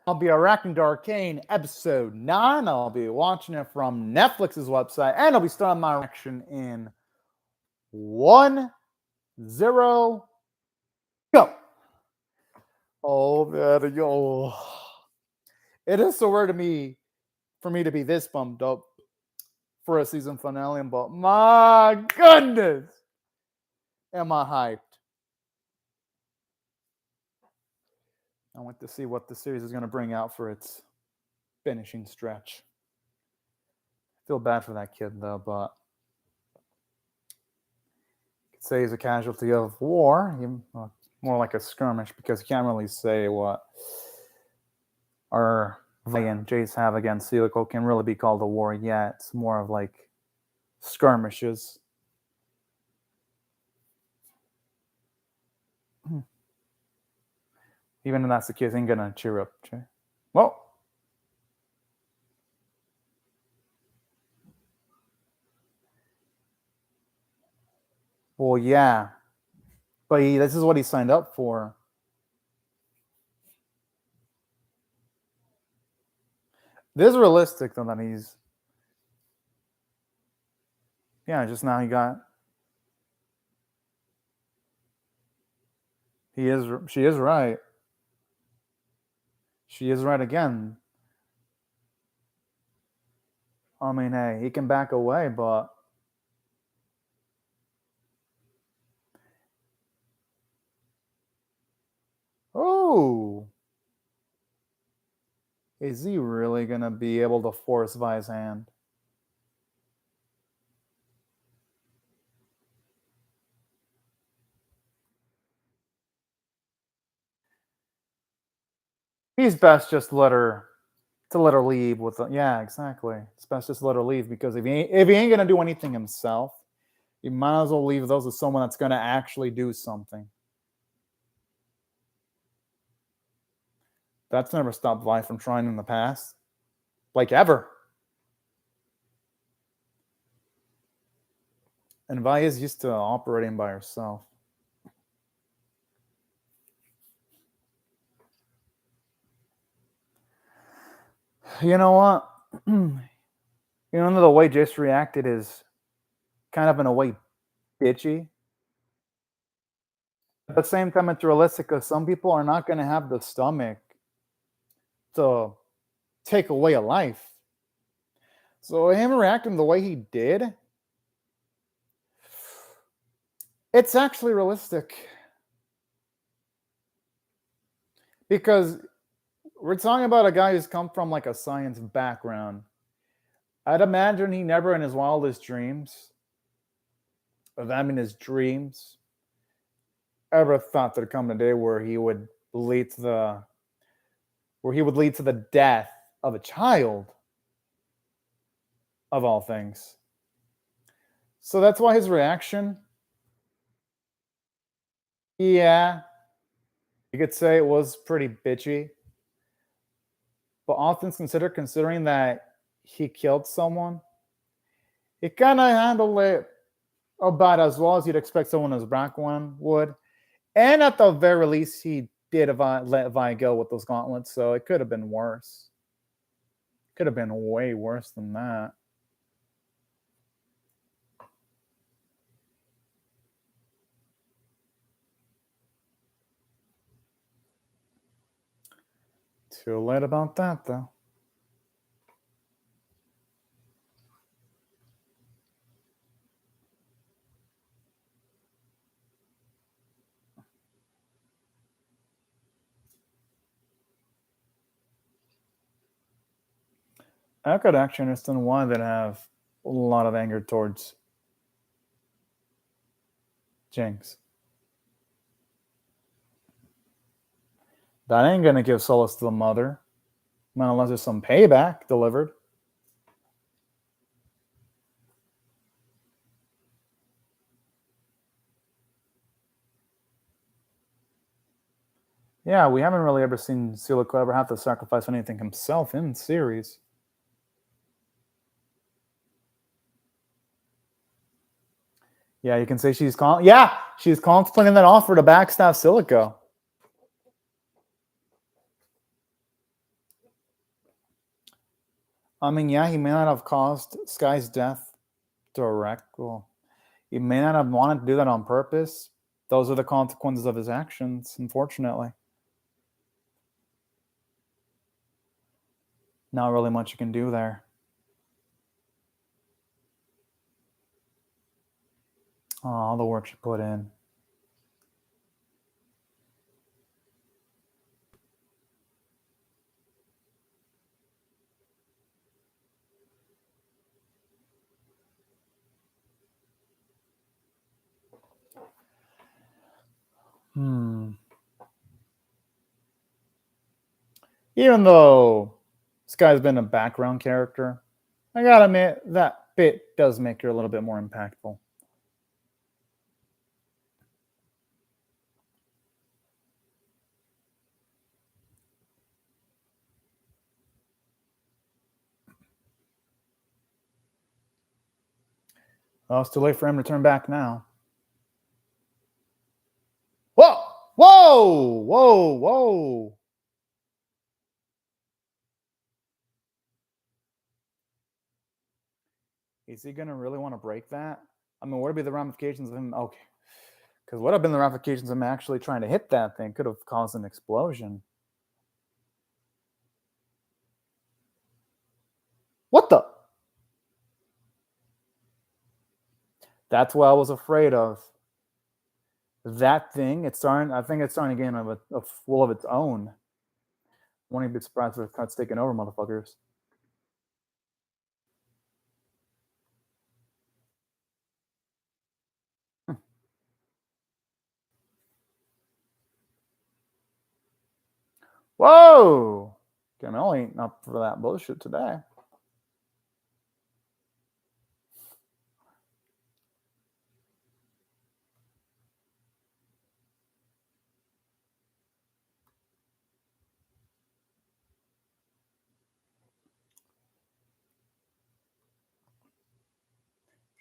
I'll be reacting to Arcane episode 9. I'll be watching it from Netflix's website, and I'll be starting my reaction in 1-0 go. Oh, man, yo. It is so rare for me to be this pumped up for a season finale, but my goodness, am I hyped. I want to see what the series is going to bring out for its finishing stretch. I feel bad for that kid, though, but you could say he's a casualty of war. More like a skirmish, because you can't really say what our Vi and Jace have against Silico can really be called a war yet. It's more of like skirmishes. Even if that's the case, ain't gonna cheer up. Well, yeah, but this is what he signed up for. This is realistic, though, that he's... Yeah, just now she is right. She is right again. I mean, hey, he can back away, but... Oh! Is he really gonna be able to force Vi's hand? He's best just to let her leave with yeah, exactly. It's best just let her leave, because if he ain't gonna do anything himself, you might as well leave those with someone that's gonna actually do something. That's never stopped Vi from trying in the past, like ever. And Vi is used to operating by herself. You know what? You know, the way Jace reacted is kind of in a way bitchy. At the same time, it's realistic, because some people are not going to have the stomach to take away a life. So him reacting the way he did, it's actually realistic. Because we're talking about a guy who's come from like a science background. I'd imagine he never in his wildest dreams, of having his dreams, ever thought there'd come a day where he would lead to the death of a child, of all things. So that's why his reaction, yeah, you could say it was pretty bitchy. But all things considering that he killed someone, he kind of handled it about as well as you'd expect someone as Brackwan would. And at the very least, he did let Vi go with those gauntlets, so it could have been worse. Could have been way worse than that. Too late about that, though. I could actually understand why they'd have a lot of anger towards Jinx. That ain't gonna give solace to the mother, unless there's some payback delivered. Yeah, we haven't really ever seen Silico ever have to sacrifice anything himself in series. Yeah, you can say she's contemplating that offer to backstab Silico. I mean, yeah, he may not have caused Sky's death direct. Well, he may not have wanted to do that on purpose. Those are the consequences of his actions, unfortunately. Not really much you can do there. Oh, all the work she put in. Even though Sky's been a background character, I gotta admit that bit does make her a little bit more impactful. Well, it's too late for him to turn back now. Whoa! Whoa! Whoa! Whoa! Is he gonna really want to break that? I mean, what would be the ramifications of him? Okay, because what have been the ramifications of him actually trying to hit that thing? Could have caused an explosion. What the? That's what I was afraid of. That thing, it's starting. I think it's starting to gain a full of its own. Won't be surprised if it starts taking over, motherfuckers. Whoa! Camille ain't up for that bullshit today.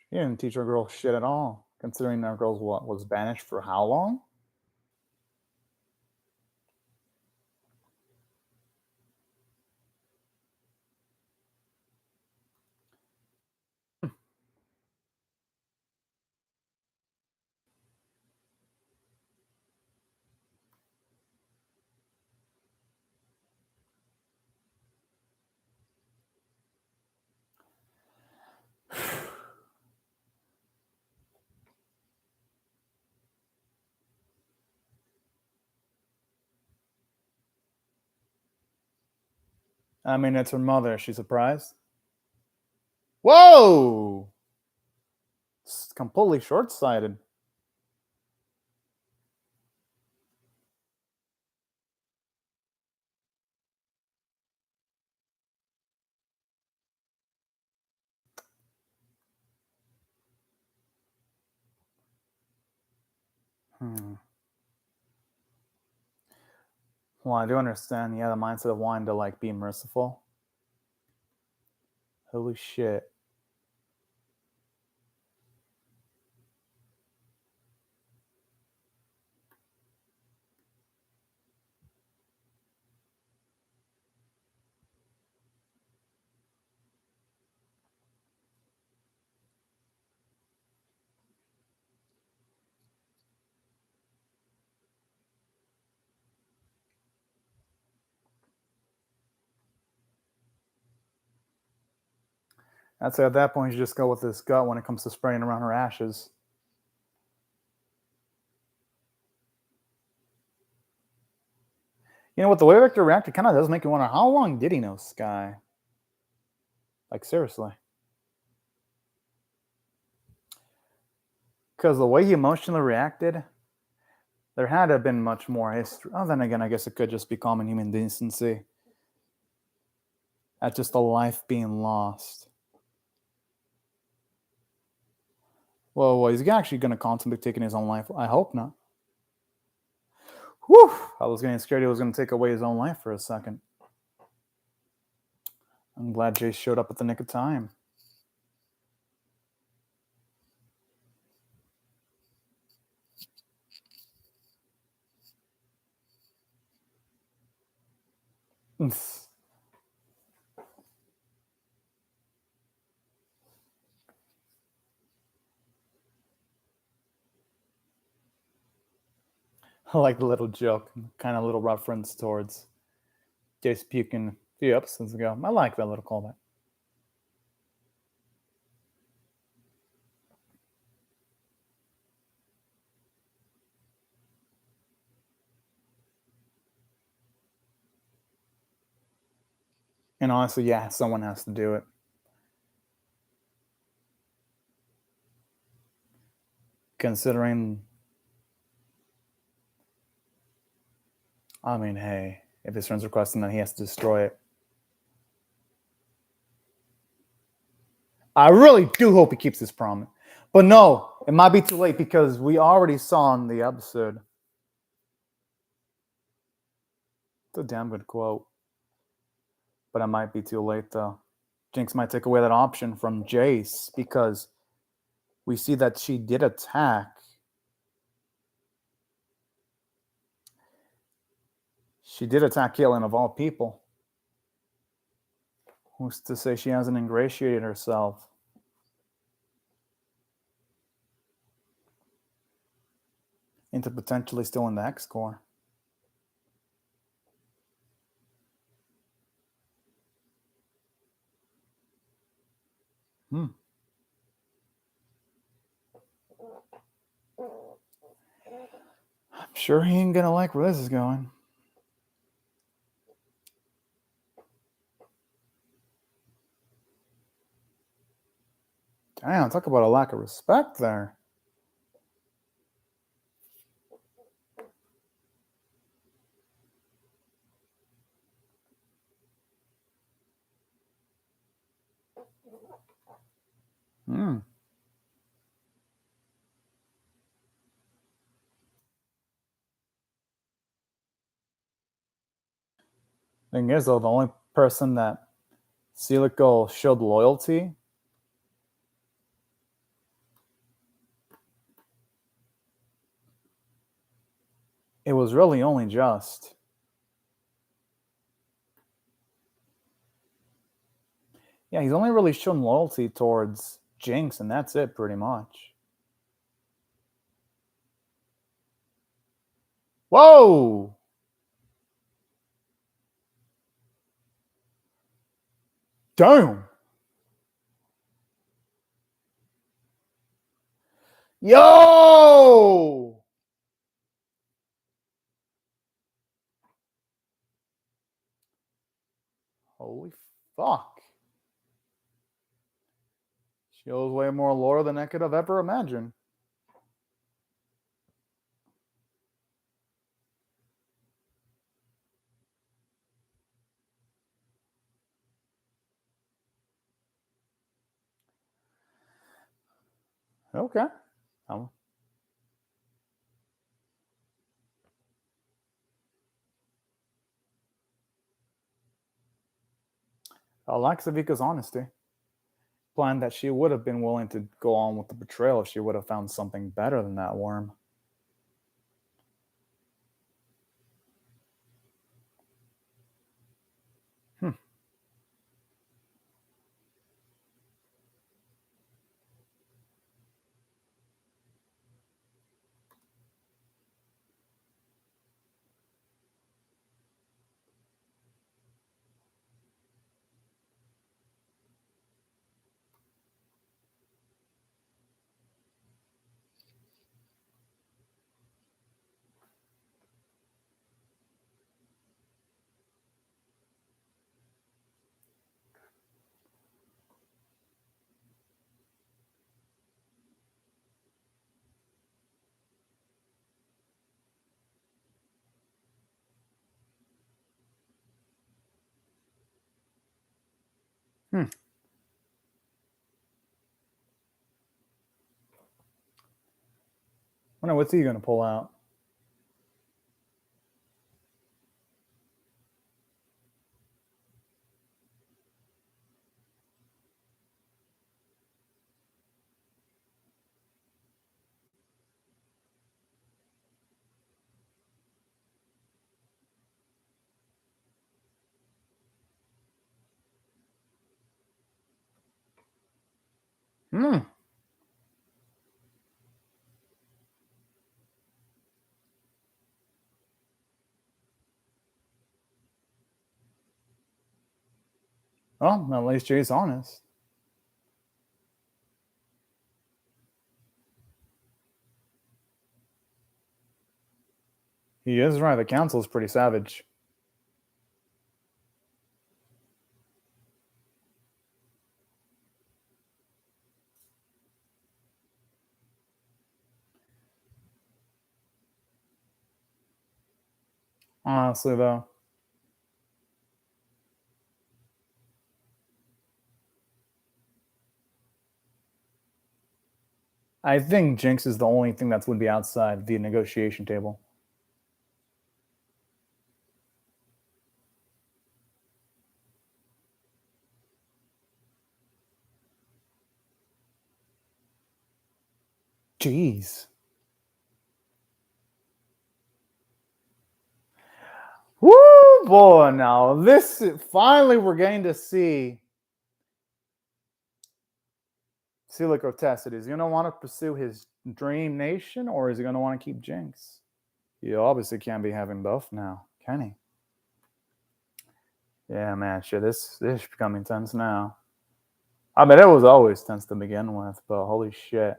He didn't teach our girl shit at all, considering our girl was banished for how long? I mean, it's her mother. She's surprised. Whoa! It's completely short sighted. Well, I do understand. Yeah, the mindset of wanting to like be merciful. Holy shit. I'd say at that point, you just go with his gut when it comes to spraying around her ashes. You know what? The way Victor reacted kind of does make you wonder how long did he know Sky? Like, seriously. Because the way he emotionally reacted, there had to have been much more history. Oh, then again, I guess it could just be common human decency. At just a life being lost. Well, he's actually going to contemplate taking his own life. I hope not. Whew! I was getting scared he was going to take away his own life for a second. I'm glad Jace showed up at the nick of time. I like the little joke, kind of little reference towards Jace puking a few episodes ago. I like that little callback. And honestly, yeah, someone has to do it. Considering, I mean, hey, if his friend's requesting that he has to destroy it. I really do hope he keeps his promise. But no, it might be too late because we already saw in the episode. It's a damn good quote. But it might be too late though. Jinx might take away that option from Jace because we see that she did attack. She did attack Caitlyn of all people. Who's to say she hasn't ingratiated herself? Into potentially still in the X core. I'm sure he ain't gonna like where this is going. Damn, talk about a lack of respect there. Thing is, though, the only person that Celico showed loyalty it was really only just. Yeah, he's only really shown loyalty towards Jinx, and that's it pretty much. Whoa! Damn! Yo! Holy fuck. Shows way more lore than I could have ever imagined. Okay. I like Savika's honesty. Planned that she would have been willing to go on with the betrayal if she would have found something better than that worm. Wonder what's he gonna pull out? Well, at least Jay's honest. He is right. The council's pretty savage. Honestly, though. I think Jinx is the only thing that would be outside the negotiation table. Jeez. Woo, boy! Now this finally we're getting to see look how test it. Is he gonna want to pursue his dream nation, or is he gonna want to keep Jinx? You obviously can't be having both now, can he? Yeah, man, shit, this is becoming tense now. I mean, it was always tense to begin with, but holy shit.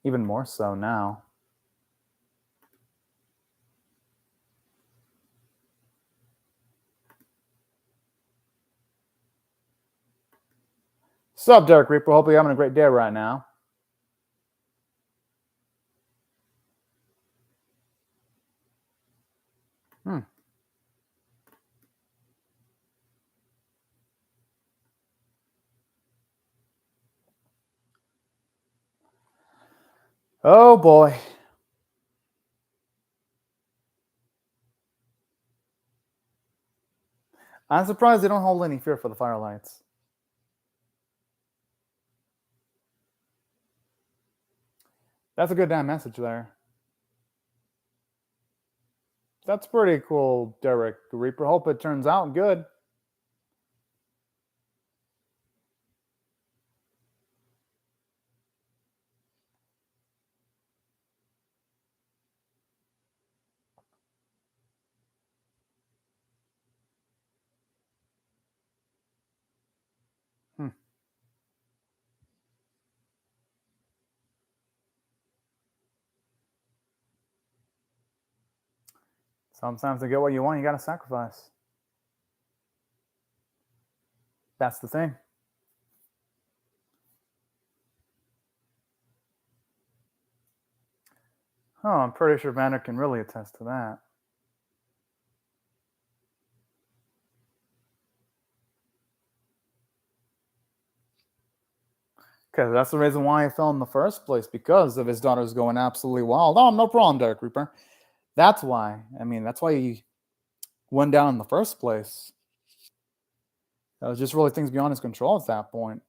Even more so now. Sup, Derek Reaper? Hope you're having a great day right now. Oh boy. I'm surprised they don't hold any fear for the Firelights. That's a good damn message there. That's pretty cool, Derek Reaper. Hope it turns out good. Sometimes to get what you want, you gotta sacrifice. That's the thing. Oh, I'm pretty sure Vander can really attest to that. Because that's the reason why he fell in the first place, because of his daughters going absolutely wild. Oh, no problem, Derek Reaper. That's why. I mean, that's why he went down in the first place. That was just really things beyond his control at that point.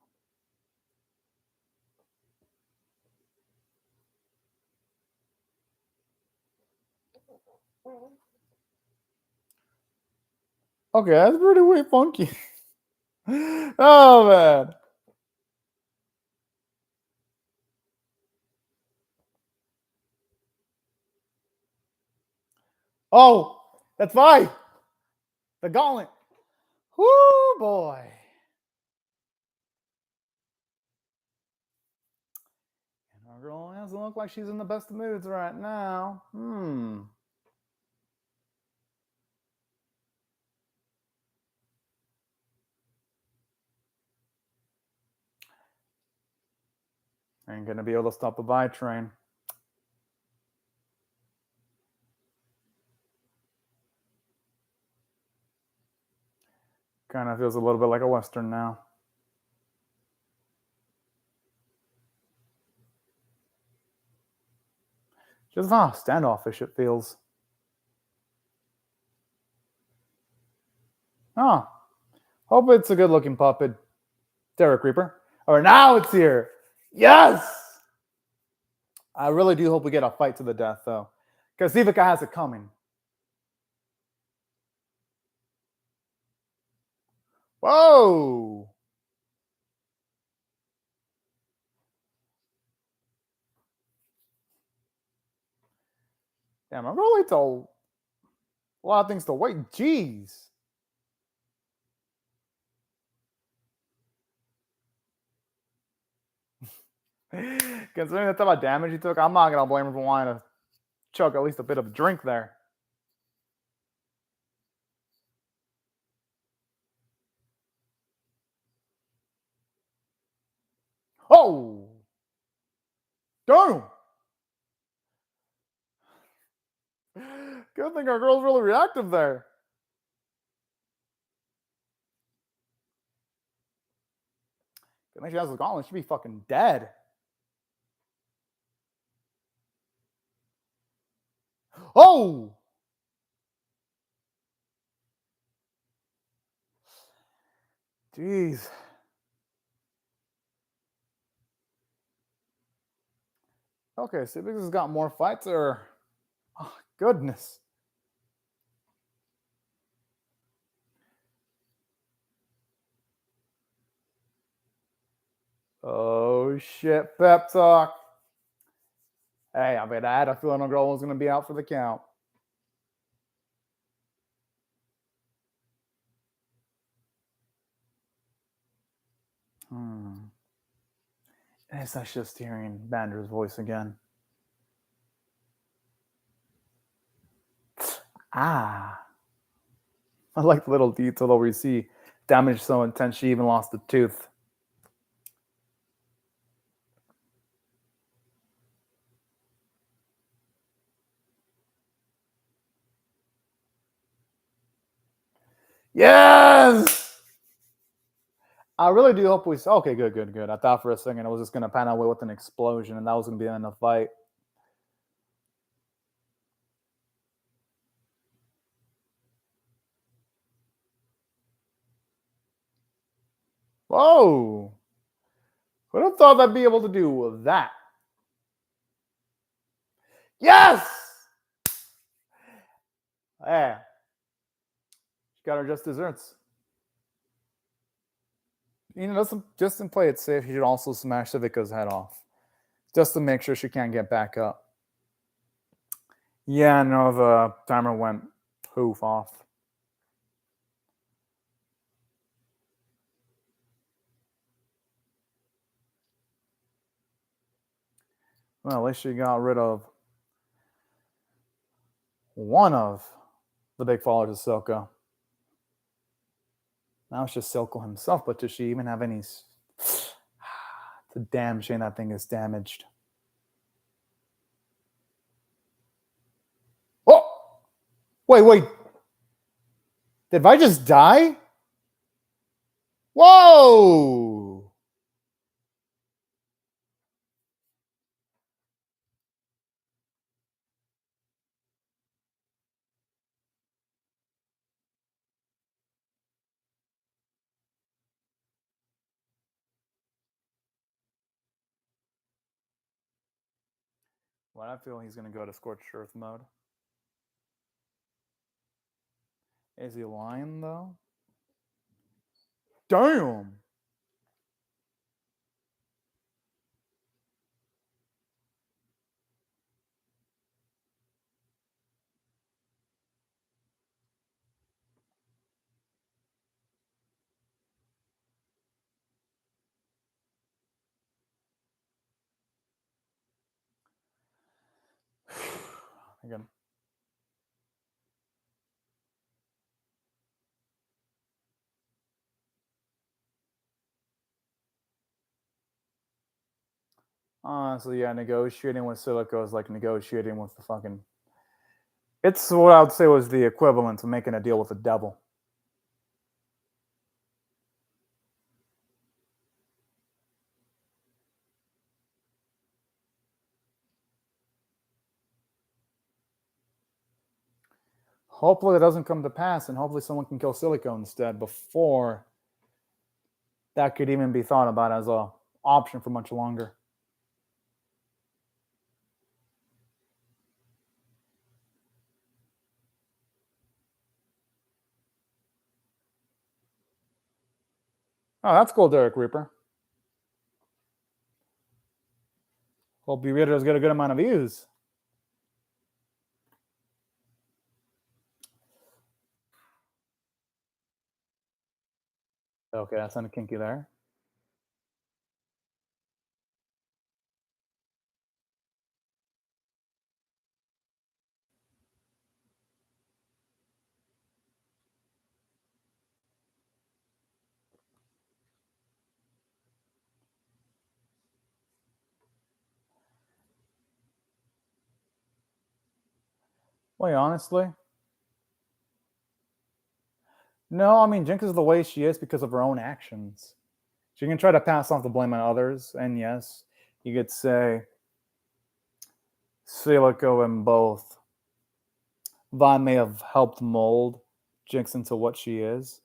Okay, that's pretty weird, funky. Oh, man. Oh, that's fine. The gauntlet. Whoo, boy. And our girl doesn't look like she's in the best of moods right now. Ain't gonna be able to stop a buy train. Kind of feels a little bit like a Western now. Just how standoffish it feels. Oh, hope it's a good looking puppet. Derek Reaper. All right, now it's here. Yes! I really do hope we get a fight to the death, though. Because Ivica has it coming. Whoa! Damn, I really told a lot of things to wait. Jeez. Considering the type of damage he took, I'm not gonna blame him for wanting to chug at least a bit of drink there. Oh! Damn! Good thing our girl's really reactive there. Good thing she has the gauntlet. She'd be fucking dead. Oh! Jeez. Okay, so this has got more fights or... Oh, goodness. Oh, shit. Pep talk. Hey, I had a feeling our girl was going to be out for the count. I guess that's just hearing Bander's voice again. Ah. I like the little detail where we see damage so intense she even lost a tooth. Yes! I really do hope we... Okay, good. I thought for a second it was just going to pan away with an explosion and that was going to be the end of the fight. Whoa! Who'd have thought I'd be able to do that? Yes! Yeah. She got her just desserts. You know, just to play it safe, you should also smash Civica's head off. Just to make sure she can't get back up. Yeah, no, the timer went poof off. Well, at least she got rid of one of the big followers of Silco. Now it's just Silco himself, but does she even have any... It's a damn shame that thing is damaged. Oh! Wait. Did I just die? Whoa! Well, I feel he's going to go to Scorched Earth mode. Is he lying, though? Damn! Again. Honestly, yeah, negotiating with Silico is like negotiating with the fucking... It's what I would say was the equivalent of making a deal with the devil. Hopefully it doesn't come to pass, and hopefully someone can kill Silico instead before that could even be thought about as a option for much longer. Oh, that's cool, Derek Reaper. Hope you readers get a good amount of views. Okay, that's kind of kinky there. Wait, honestly? No, I mean, Jinx is the way she is because of her own actions. She can try to pass off the blame on others, and yes, you could say Silico and both Vi may have helped mold Jinx into what she is,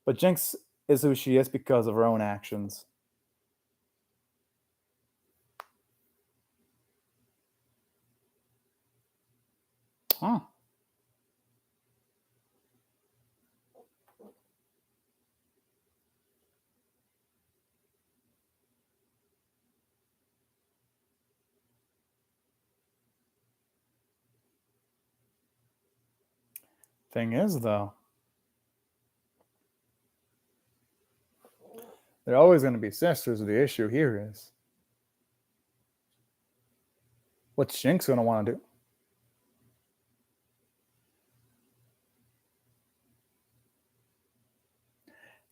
but Jinx is who she is because of her own actions. Huh. Thing is, though, they're always going to be sisters. The issue here is what's Jinx going to want to do?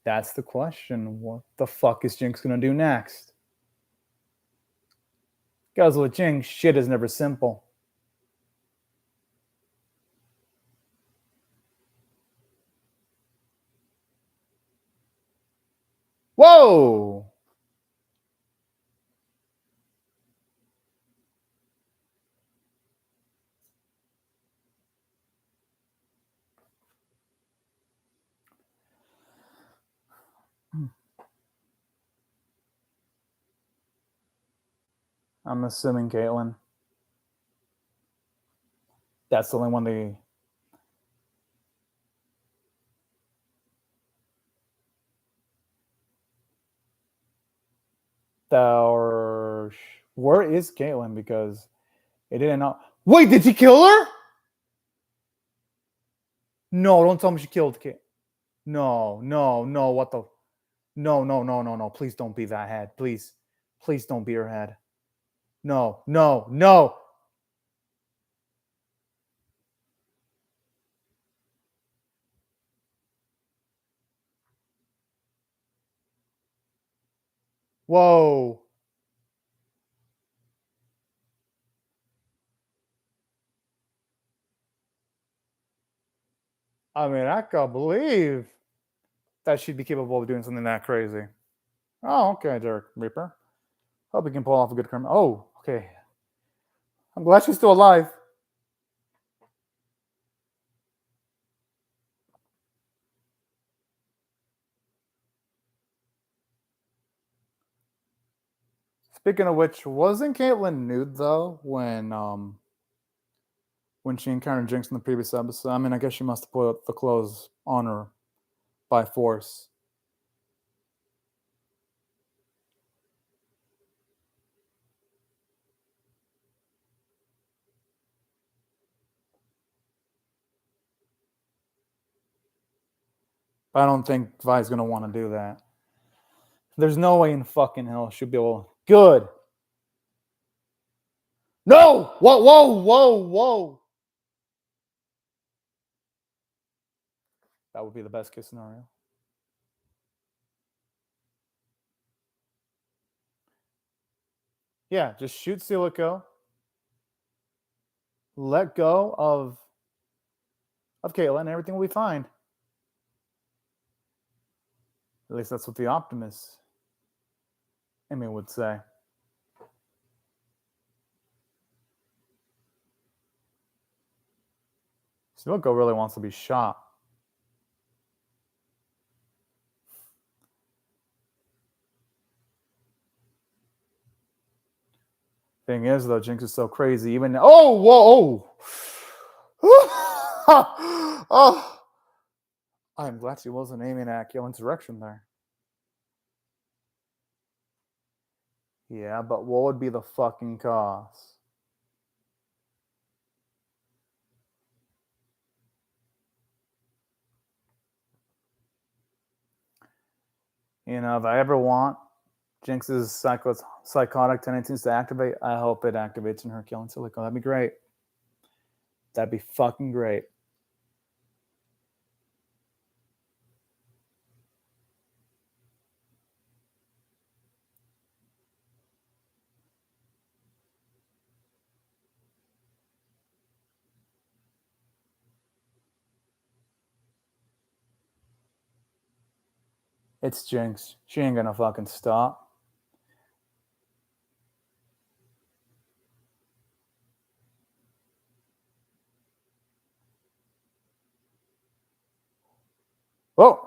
That's the question. What the fuck is Jinx going to do next? Because with Jinx, shit is never simple. Whoa! I'm assuming Caitlyn. That's the only one they. Or where is Caitlyn? Because it didn't know. Wait, did she kill her? No, don't tell me she killed Caitlyn. No, no, no. What the? No, no, no, no, no. Please don't be that head. Please, please don't be her head. No, no, no. Whoa. I mean, I can't believe that she'd be capable of doing something that crazy. Oh, okay, Derek Reaper. Hope we can pull off a good crime. Oh, okay. I'm glad she's still alive. Speaking of which, wasn't Caitlyn nude though when she encountered Jinx in the previous episode? I mean, I guess she must have put the clothes on her by force. I don't think Vi's gonna want to do that. There's no way in fucking hell she'll be able. Good. No! Whoa, whoa, whoa, whoa. That would be the best case scenario. Yeah, just shoot Silico. Let go of Caitlyn, and everything will be fine. At least that's what the optimist Emmy would say. Silico really wants to be shot. Thing is, though, Jinx is so crazy. Even whoa, oh, I'm glad she wasn't aiming at Caitlyn's direction there. Yeah, but what would be the fucking cost? You know, if I ever want Jinx's psychotic tendencies to activate, I hope it activates in her killing Silico. That'd be great. That'd be fucking great. It's Jinx. She ain't gonna fucking stop. Whoa!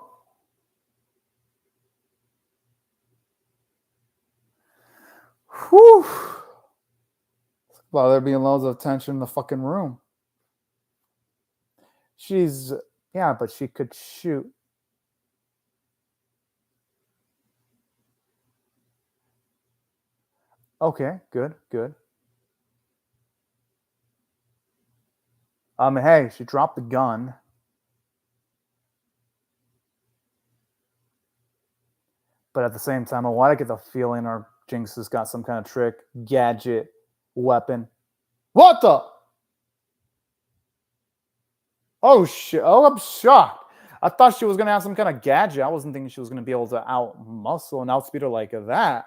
Whew! Well, there being loads of tension in the fucking room. She's, yeah, but she could shoot. Okay, good, good. Hey, she dropped the gun. But at the same time, why do I get the feeling our Jinx has got some kind of trick, gadget, weapon? What the? Oh shit! Oh, I'm shocked. I thought she was gonna have some kind of gadget. I wasn't thinking she was gonna be able to out muscle and outspeed her like that.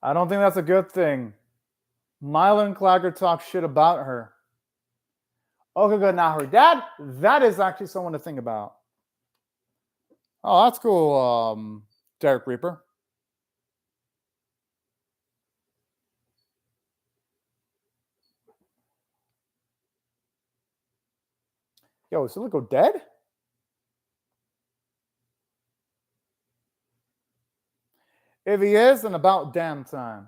I don't think that's a good thing. Milo and Clagger talk shit about her. Okay, good. Now her dad, that is actually someone to think about. Oh, that's cool, Derek Reaper. Yo, is Silico dead? If he is, then about damn time.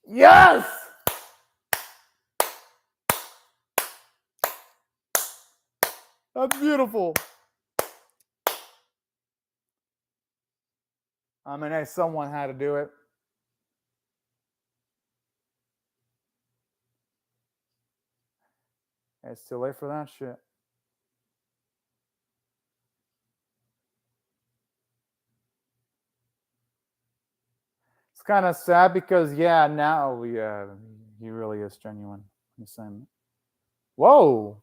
Yes! That's beautiful. Hey, someone had to do it. It's too late for that shit. It's kind of sad because, yeah, now he really is genuine. Whoa.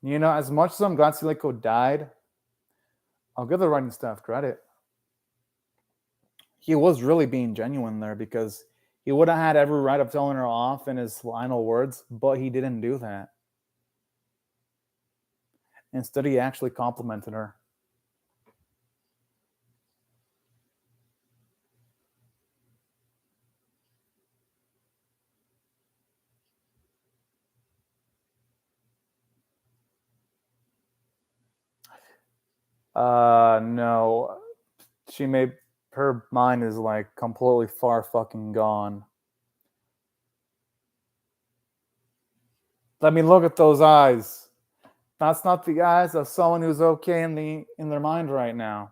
You know, as much as I'm glad Silico died, I'll give the writing staff credit. He was really being genuine there because he would have had every right of telling her off in his final words, but he didn't do that. Instead, he actually complimented her. No. She made her mind is like completely far fucking gone. Let me look at those eyes. That's not the eyes of someone who's okay in their mind right now.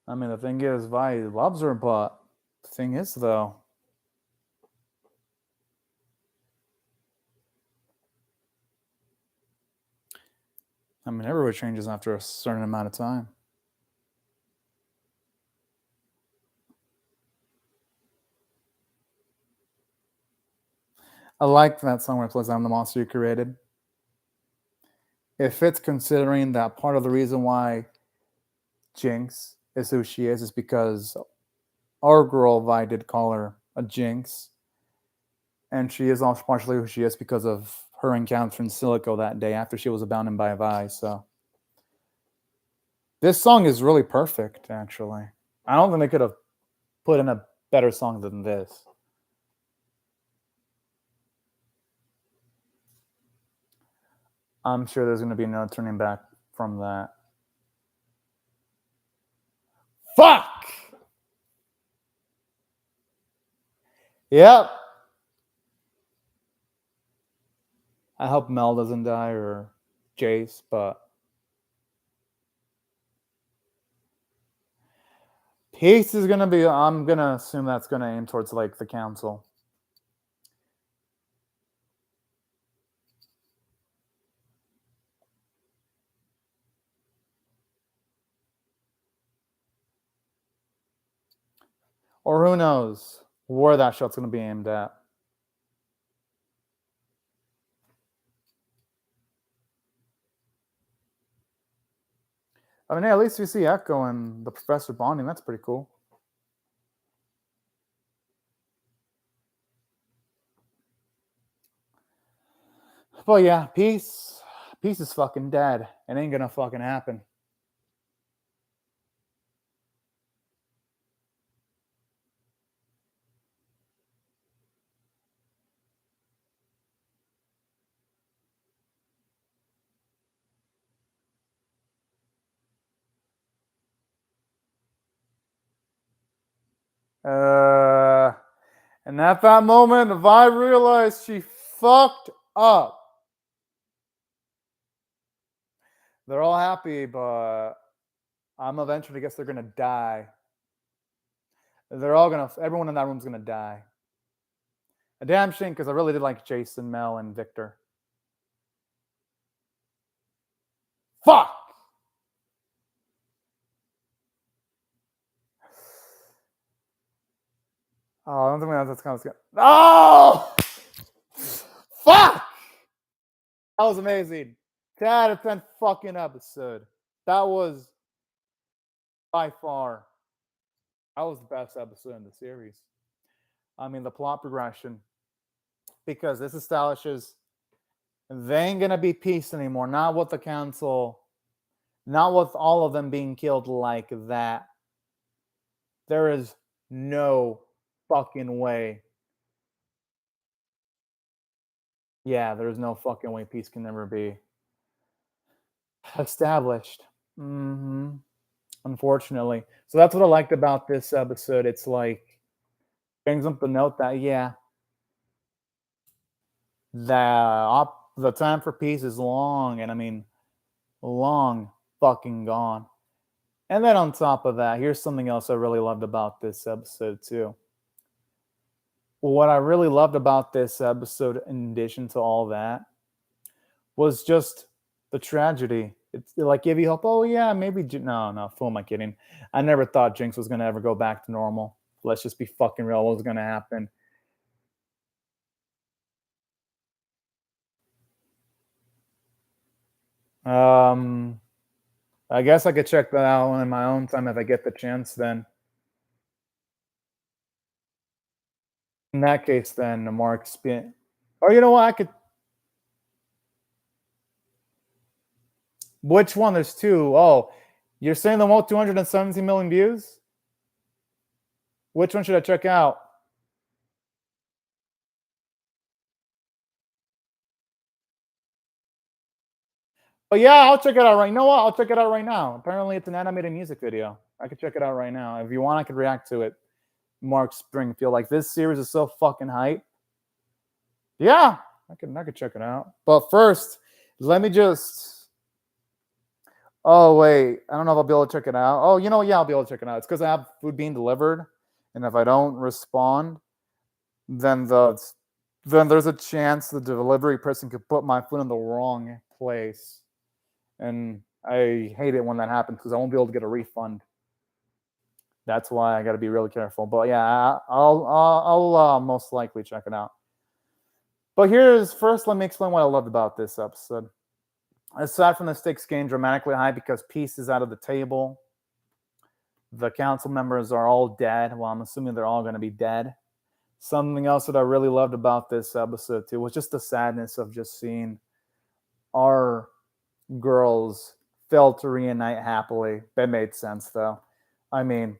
The thing is, Vi loves her, but the thing is, though, everybody changes after a certain amount of time. I like that song where it plays "I'm the Monster You Created." It fits considering that part of the reason why Jinx is who she is because our girl Vi did call her a Jinx, and she is also partially who she is because of her encounter in Silico that day after she was abandoned by Vi. So this song is really perfect, actually. I don't think they could have put in a better song than this. I'm sure there's going to be no turning back from that. Fuck! Yep. I hope Mel doesn't die or Jace, but Peace is gonna be. I'm gonna assume that's gonna aim towards like the council. Or who knows where that shot's gonna be aimed at. I mean, yeah, at least we see Echo and the professor bonding. That's pretty cool. But yeah, peace. Peace is fucking dead. It ain't gonna fucking happen. And at that moment, Vi realized she fucked up. They're all happy, but I'm eventually guess they're gonna die. They're all gonna. Everyone in that room's gonna die. A damn shame because I really did like Jason, Mel, and Victor. Fuck. Oh, I don't think that's kind of scary. Oh, fuck! That was amazing. 10 out of 10 fucking episode. That was by far. That was the best episode in the series. I mean, the plot progression, because this establishes they ain't gonna be peace anymore. Not with the council, not with all of them being killed like that. There is no fucking way. Yeah, there's no fucking way peace can never be established. Hmm. Unfortunately. So that's what I liked about this episode. It's like brings up the note that yeah, the time for peace is long, and I mean long fucking gone. And then on top of that, here's something else I really loved about this episode too. What I really loved about this episode, in addition to all that, was just the tragedy. It's like give you hope. Oh yeah, maybe no. Who am I kidding? I never thought Jinx was gonna ever go back to normal. Let's just be fucking real. What was gonna happen? Um, I guess I could check that out in my own time if I get the chance. Then, in that case, then the more experience. Or you know what? I could. Which one? There's two. Oh, you're saying the one with 217 million views? Which one should I check out? Oh yeah, I'll check it out right. You know what? I'll check it out right now. Apparently, it's an animated music video. I could check it out right now. If you want, I could react to it. Mark Springfield. Like this series is so fucking hype. Yeah, I could check it out. But first, let me just. Oh wait, I don't know if I'll be able to check it out. Oh, you know, yeah, I'll be able to check it out. It's because I have food being delivered, and if I don't respond, then there's a chance the delivery person could put my food in the wrong place, and I hate it when that happens because I won't be able to get a refund. That's why I got to be really careful. But yeah, I'll most likely check it out. But here's first, let me explain what I loved about this episode. Aside from the stakes getting dramatically high because peace is out of the table, the council members are all dead. Well, I'm assuming they're all going to be dead. Something else that I really loved about this episode too was just the sadness of just seeing our girls fail to reunite happily. That made sense though. I mean,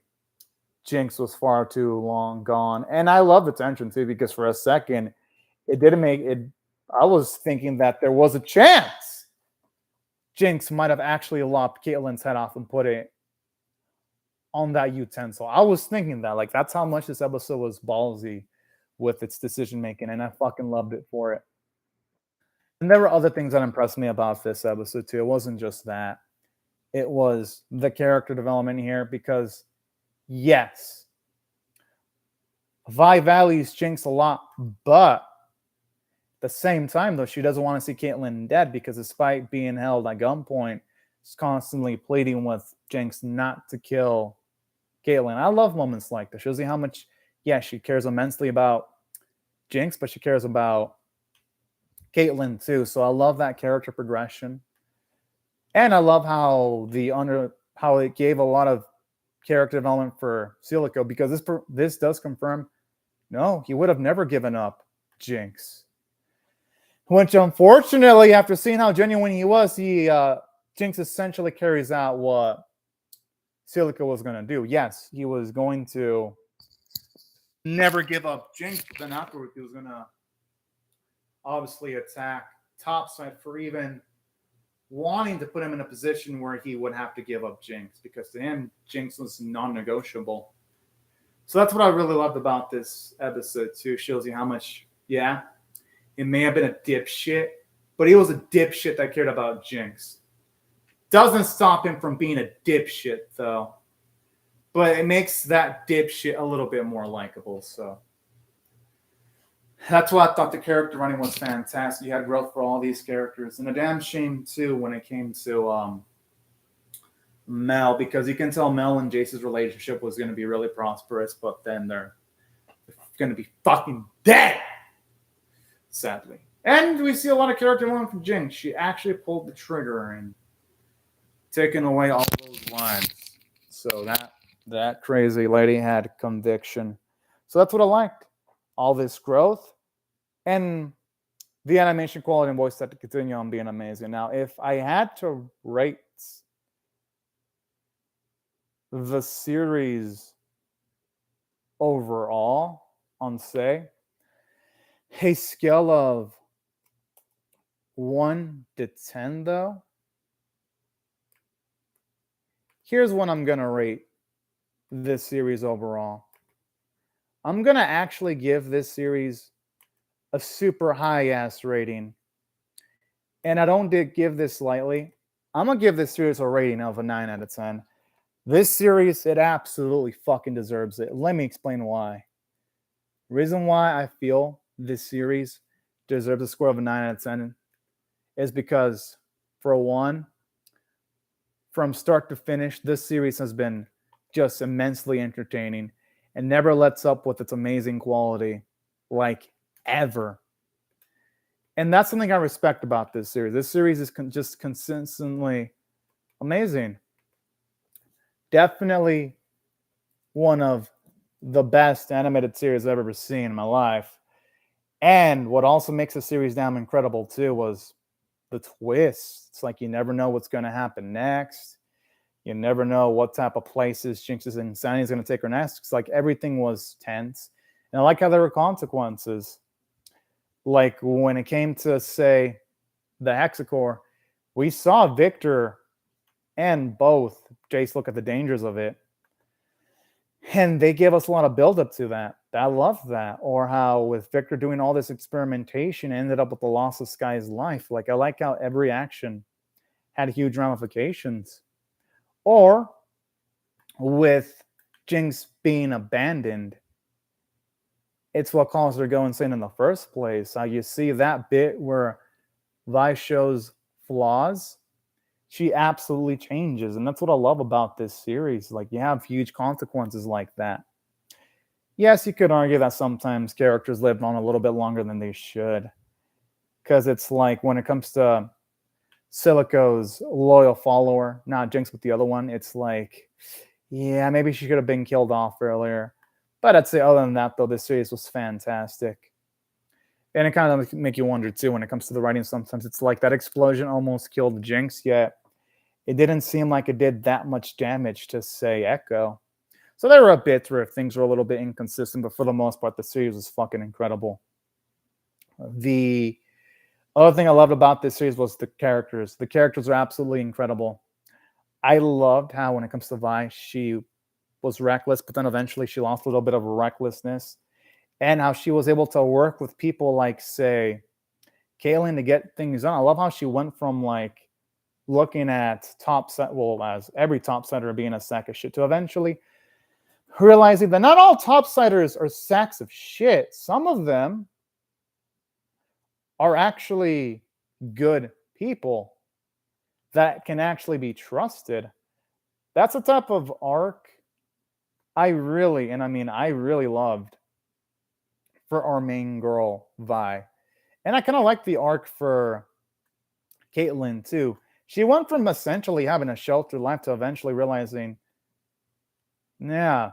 Jinx was far too long gone, and I love the tension too because for a second, it didn't make it. I was thinking that there was a chance Jinx might have actually lopped Caitlyn's head off and put it on that utensil. I was thinking that, like, that's how much this episode was ballsy with its decision making, and I fucking loved it for it. And there were other things that impressed me about this episode too. It wasn't just that; it was the character development here because Yes, Vi values Jinx a lot, but at the same time, though, she doesn't want to see Caitlyn dead because despite being held at gunpoint, she's constantly pleading with Jinx not to kill Caitlyn. I love moments like this. Shows you how much, yeah, she cares immensely about Jinx, but she cares about Caitlyn too. So I love that character progression. And I love how how it gave a lot of character development for Silico because this does confirm no, he would have never given up Jinx. Which unfortunately, after seeing how genuine he was, Jinx essentially carries out what Silico was going to do. Yes, he was going to never give up Jinx, but then afterwards he was going to obviously attack topside for even wanting to put him in a position where he would have to give up Jinx because to him, Jinx was non-negotiable. So that's what I really loved about this episode too. Shows you how much, yeah, it may have been a dipshit, but he was a dipshit that cared about Jinx. Doesn't stop him from being a dipshit though, but it makes that dipshit a little bit more likable. So that's why I thought the character running was fantastic. You had growth for all these characters, and a damn shame too when it came to Mel, because you can tell Mel and Jace's relationship was going to be really prosperous, but then they're going to be fucking dead, sadly. And we see a lot of character development from Jinx. She actually pulled the trigger and taken away all those lives. So that crazy lady had conviction. So that's what I liked. All this growth and the animation quality and voice acting continue on being amazing. Now, if I had to rate the series overall on, say, a scale of 1 to 10, though, here's what I'm going to rate this series overall. I'm going to actually give this series a super high-ass rating. And I don't give this lightly. I'm going to give this series a rating of a 9 out of 10. This series, it absolutely fucking deserves it. Let me explain why. Reason why I feel this series deserves a score of a 9 out of 10 is because, for one, from start to finish, this series has been just immensely entertaining and never lets up with its amazing quality, like ever. And that's something I respect about this series. This series is just consistently amazing. Definitely one of the best animated series I've ever seen in my life. And what also makes the series damn incredible too was the twist. It's like you never know what's going to happen next. You never know what type of places Jinx's insanity is going to take her next. It's like everything was tense. And I like how there were consequences. Like when it came to, say, the Hexacore, we saw Victor and both Jace look at the dangers of it. And they gave us a lot of buildup to that. I love that. Or how with Victor doing all this experimentation ended up with the loss of Sky's life. Like I like how every action had huge ramifications. Or with Jinx being abandoned, it's what caused her to go insane in the first place. How you see that bit where Vi shows flaws, she absolutely changes. And that's what I love about this series. Like you have huge consequences like that. Yes, you could argue that sometimes characters live on a little bit longer than they should. Because it's like when it comes to Silico's loyal follower, not Jinx but the other one, it's like, yeah, maybe she could have been killed off earlier. But I'd say other than that, though, this series was fantastic. And it kind of make you wonder, too, when it comes to the writing. Sometimes it's like that explosion almost killed Jinx, yet it didn't seem like it did that much damage to, say, Echo. So there were a bit where things were a little bit inconsistent, but for the most part, the series was fucking incredible. The other thing I loved about this series was the characters. The characters are absolutely incredible. I loved how when it comes to Vi, she was reckless, but then eventually she lost a little bit of recklessness. And how she was able to work with people like, say, Caitlyn to get things done. I love how she went from like looking at top set, well, as every top setter being a sack of shit, to eventually realizing that not all topsiders are sacks of shit. Some of them are actually good people that can actually be trusted. That's a type of arc I really loved for our main girl, Vi. And I kind of like the arc for Caitlyn too. She went from essentially having a sheltered life to eventually realizing, yeah,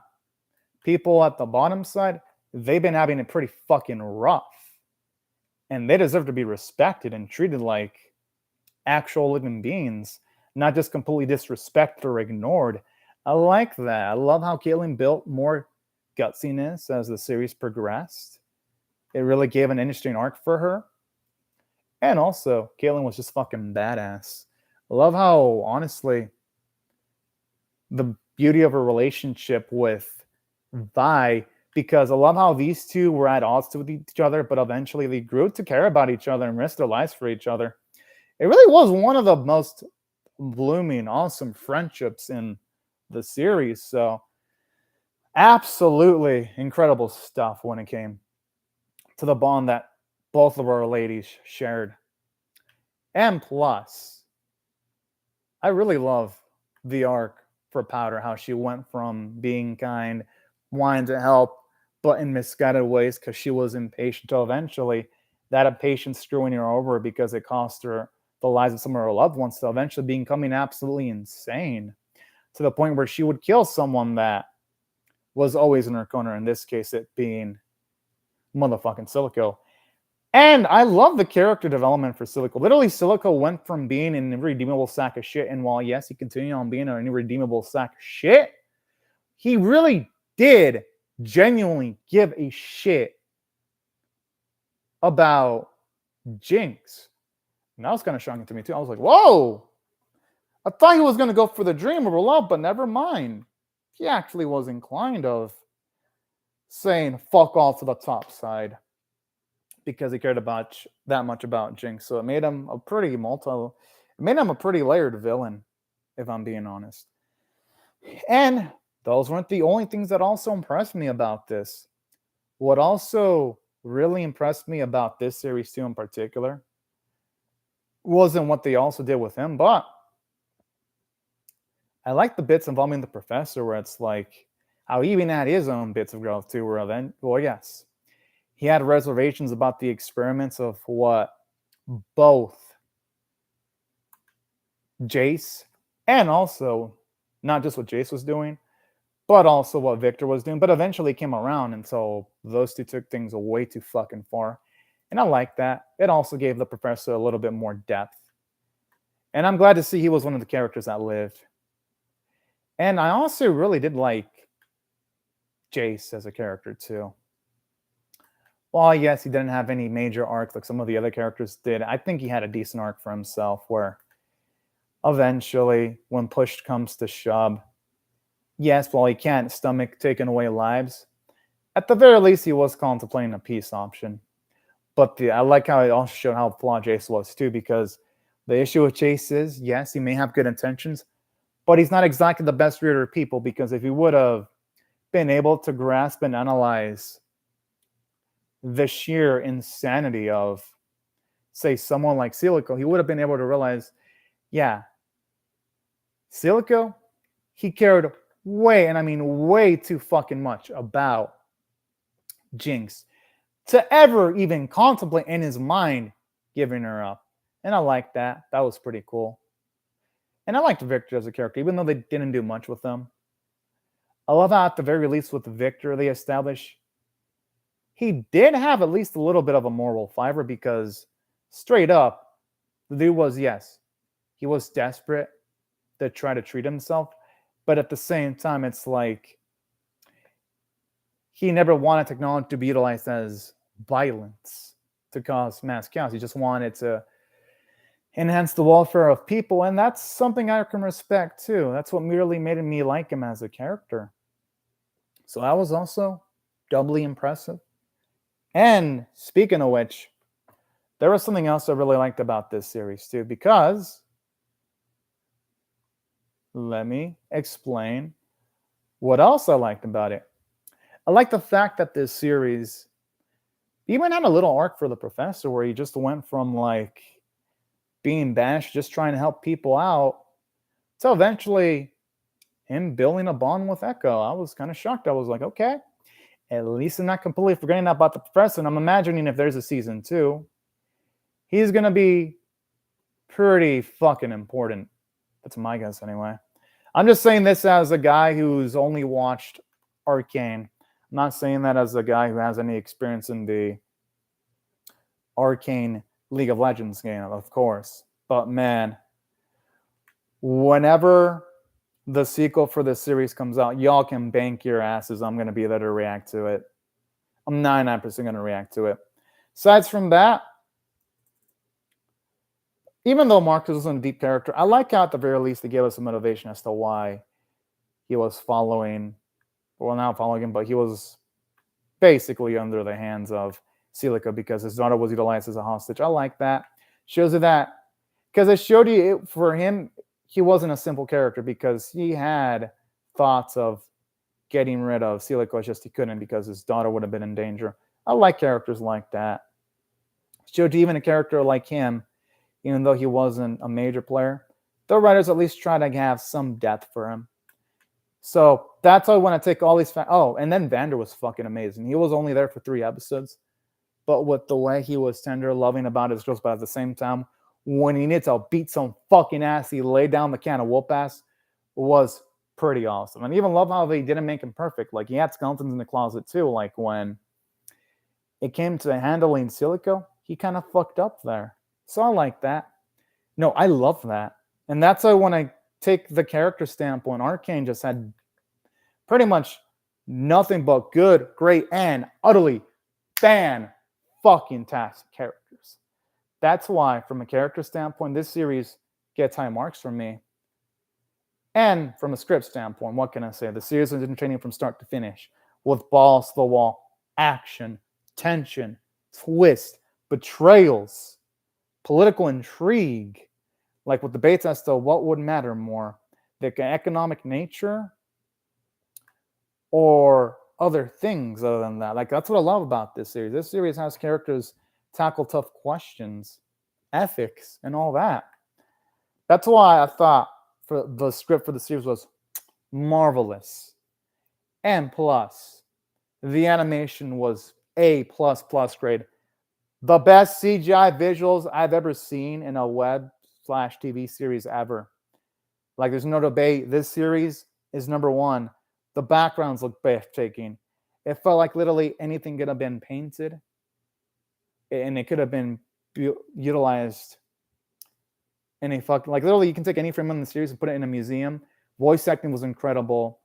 people at the bottom side, they've been having it pretty fucking rough. And they deserve to be respected and treated like actual living beings, not just completely disrespected or ignored. I like that. I love how Caitlyn built more gutsiness as the series progressed. It really gave an interesting arc for her. And also, Caitlyn was just fucking badass. I love how, honestly, the beauty of her relationship with Vi, because I love how these two were at odds with each other, but eventually they grew to care about each other and risk their lives for each other. It really was one of the most blooming, awesome friendships in the series. So, absolutely incredible stuff when it came to the bond that both of our ladies shared. And plus, I really love the arc for Powder, how she went from being kind, wanting to help, but in misguided ways because she was impatient, to eventually that impatience screwing her over because it cost her the lives of some of her loved ones, to eventually becoming absolutely insane to the point where she would kill someone that was always in her corner, in this case it being motherfucking Silico. And I love the character development for Silico. Literally, Silico went from being an irredeemable sack of shit, and while, yes, he continued on being an irredeemable sack of shit, he really did genuinely give a shit about Jinx. And that was kind of shocking to me, too. I was like, whoa! I thought he was going to go for the dream of love, but never mind. He actually was inclined of saying fuck off to the top side because he cared about that much about Jinx. So it made him a pretty layered villain, if I'm being honest. And those weren't the only things that also impressed me about this. What also really impressed me about this series too in particular wasn't what they also did with him, but I like the bits involving the professor where it's like how he even had his own bits of growth too, where then, well, yes, he had reservations about the experiments of what both Jace and also not just what Jace was doing, but also what Victor was doing. But eventually came around until those two took things way too fucking far. And I like that. It also gave the professor a little bit more depth. And I'm glad to see he was one of the characters that lived. And I also really did like Jace as a character too. Well, yes, he didn't have any major arc like some of the other characters did. I think he had a decent arc for himself where eventually, when push comes to shove, yes, while he can't stomach taking away lives, at the very least, he was contemplating a peace option. But I like how it also showed how flawed Jace was too, because the issue with Jace is, yes, he may have good intentions, but he's not exactly the best reader of people, because if he would have been able to grasp and analyze the sheer insanity of, say, someone like Silico, he would have been able to realize, yeah, Silico, he cared way too fucking much about Jinx to ever even contemplate in his mind giving her up. And I like that. That was pretty cool. And I liked Victor as a character, even though they didn't do much with him. I love how at the very least with Victor, they establish he did have at least a little bit of a moral fiber, because straight up, the dude was, yes, he was desperate to try to treat himself. But at the same time, it's like he never wanted technology to be utilized as violence to cause mass chaos. He just wanted to enhance the welfare of people. And that's something I can respect too. That's what really made me like him as a character. So that was also doubly impressive. And speaking of which, there was something else I really liked about this series too, because let me explain What else I liked about it? I like the fact that this series even had a little arc for the professor where he just went from like being bashed, just trying to help people out, to eventually him building a bond with Echo. I was kind of shocked. I was like, okay, at least I'm not completely forgetting about the professor. And I'm imagining if there's a season 2, he's going to be pretty fucking important. That's my guess anyway. I'm just saying this as a guy who's only watched Arcane. I'm not saying that as a guy who has any experience in the Arcane League of Legends game, of course. But man, whenever the sequel for this series comes out, y'all can bank your asses I'm going to be there to react to it. I'm 99% going to react to it. Aside from that, even though Marcus wasn't a deep character, I like how at the very least they gave us a motivation as to why he was following, well, not following him, but he was basically under the hands of Celica because his daughter was utilized as a hostage. I like that. Shows you that, because it showed you it, for him, he wasn't a simple character because he had thoughts of getting rid of Celica, just he couldn't because his daughter would have been in danger. I like characters like that. Showed you even a character like him, even though he wasn't a major player, the writers at least try to have some depth for him. So that's why I want to take all these. Oh, and then Vander was fucking amazing. He was only there for 3 episodes, but with the way he was tender, loving about his girls, but at the same time, when he needed to beat some fucking ass, he laid down the can of whoop ass, was pretty awesome. And I even love how they didn't make him perfect. Like he had skeletons in the closet too. Like when it came to handling Silico, he kind of fucked up there. So I like that. No, I love that. And that's why when I take the character standpoint, Arcane just had pretty much nothing but good, great, and utterly fan-fucking-tastic characters. That's why, from a character standpoint, this series gets high marks from me. And from a script standpoint, what can I say? The series was entertaining from start to finish, with balls to the wall, action, tension, twist, betrayals, political intrigue, like with debates as to what would matter more, the economic nature or other things other than that. Like that's what I love about this series. This series has characters tackle tough questions, ethics, and all that. That's why I thought for the script for the series was marvelous. And plus, the animation was A++ grade. The best CGI visuals I've ever seen in a web/TV series ever. Like, there's no debate. This series is number 1. The backgrounds look breathtaking. It felt like literally anything could have been painted, and it could have been utilized in a fucking, like literally you can take any frame in the series and put it in a museum. Voice acting was incredible.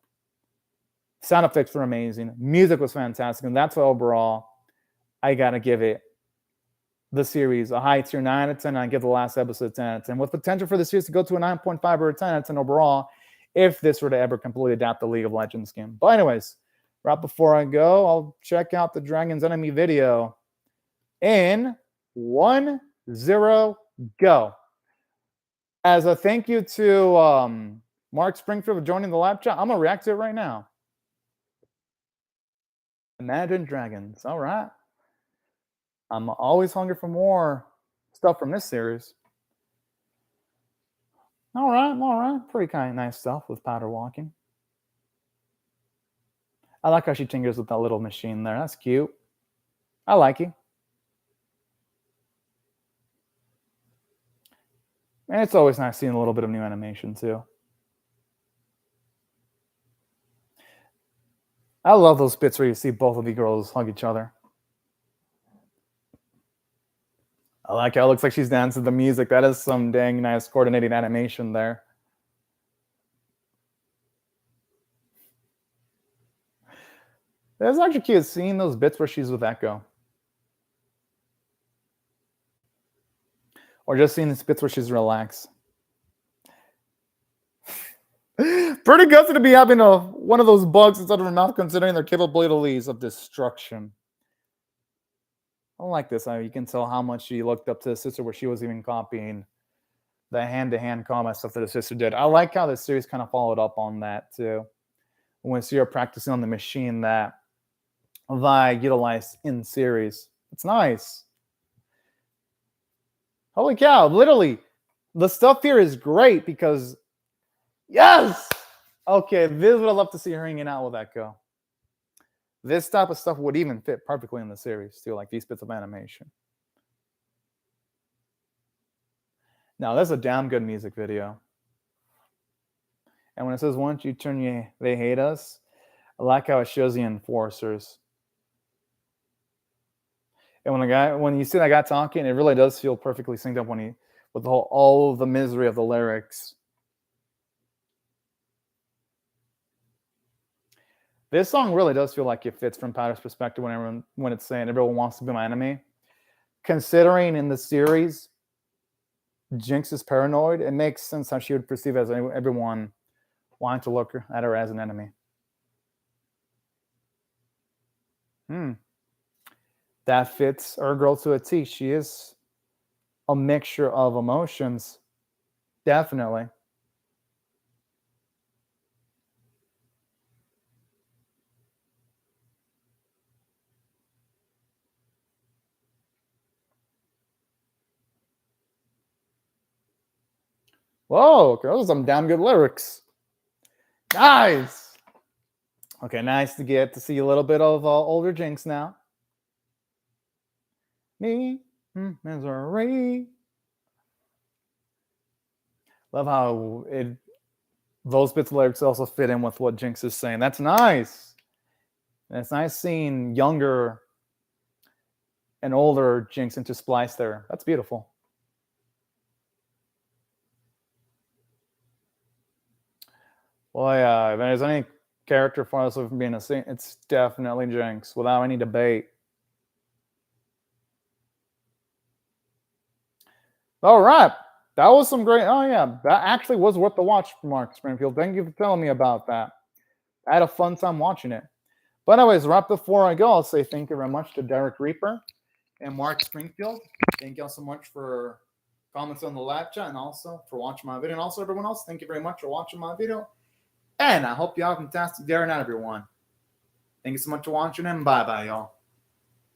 Sound effects were amazing. Music was fantastic, and that's why overall I gotta give it the series a high tier 9 out of 10. And I give the last episode 10 out of 10, with potential for the series to go to a 9.5 or a 10 out of 10 overall if this were to ever completely adapt the League of Legends game. But anyways, right before I go, I'll check out the Dragon's Enemy video in 1, 0, go. As a thank you to Mark Springfield for joining the live chat, I'm gonna react to it right now. Imagine Dragons. All right. I'm always hungry for more stuff from this series. All right. Pretty kind of nice stuff with powder walking. I like how she tinkers with that little machine there. That's cute. I like it. And it's always nice seeing a little bit of new animation too. I love those bits where you see both of the girls hug each other. I like how it looks like she's dancing to the music. That is some dang nice coordinated animation there. It's actually cute seeing those bits where she's with Echo. Or just seeing these bits where she's relaxed. Pretty gutted to be having one of those bugs inside of her mouth, considering their capabilities of destruction. I like this. You can tell how much she looked up to the sister, where she was even copying the hand-to-hand combat stuff that the sister did. I like how this series kind of followed up on that too. when we see her practicing on the machine that Vi utilized in series. It's nice. Holy cow, literally, the stuff here is great because, yes! Okay, this is what I'd love to see her hanging out with Echo. This type of stuff would even fit perfectly in the series, too, like these bits of animation. Now, that's a damn good music video. And when it says, once you turn they hate us, I like how it shows the enforcers. And when you see that guy talking, it really does feel perfectly synced up with all the misery of the lyrics. This song really does feel like it fits from Powder's perspective when it's saying everyone wants to be my enemy. Considering in the series, Jinx is paranoid, it makes sense how she would perceive as everyone wanting to look at her as an enemy. That fits our girl to a T. She is a mixture of emotions. Definitely. Whoa, those are some damn good lyrics. Nice. Okay, nice to get to see a little bit of older Jinx now. Me, misery. Love how those bits of lyrics also fit in with what Jinx is saying. That's nice. And it's nice seeing younger and older Jinx intersplice there. That's beautiful. Well, yeah, if there's any character farthest away from being a saint, it's definitely Jinx, without any debate. All right. That was some great. Oh, yeah. That actually was worth the watch, Mark Springfield. Thank you for telling me about that. I had a fun time watching it. But anyways, right before I go, I'll say thank you very much to Derek Reaper and Mark Springfield. Thank you all so much for comments on the live chat and also for watching my video. And also everyone else, thank you very much for watching my video. And I hope you have a fantastic day or night, everyone. Thank you so much for watching and bye-bye, y'all.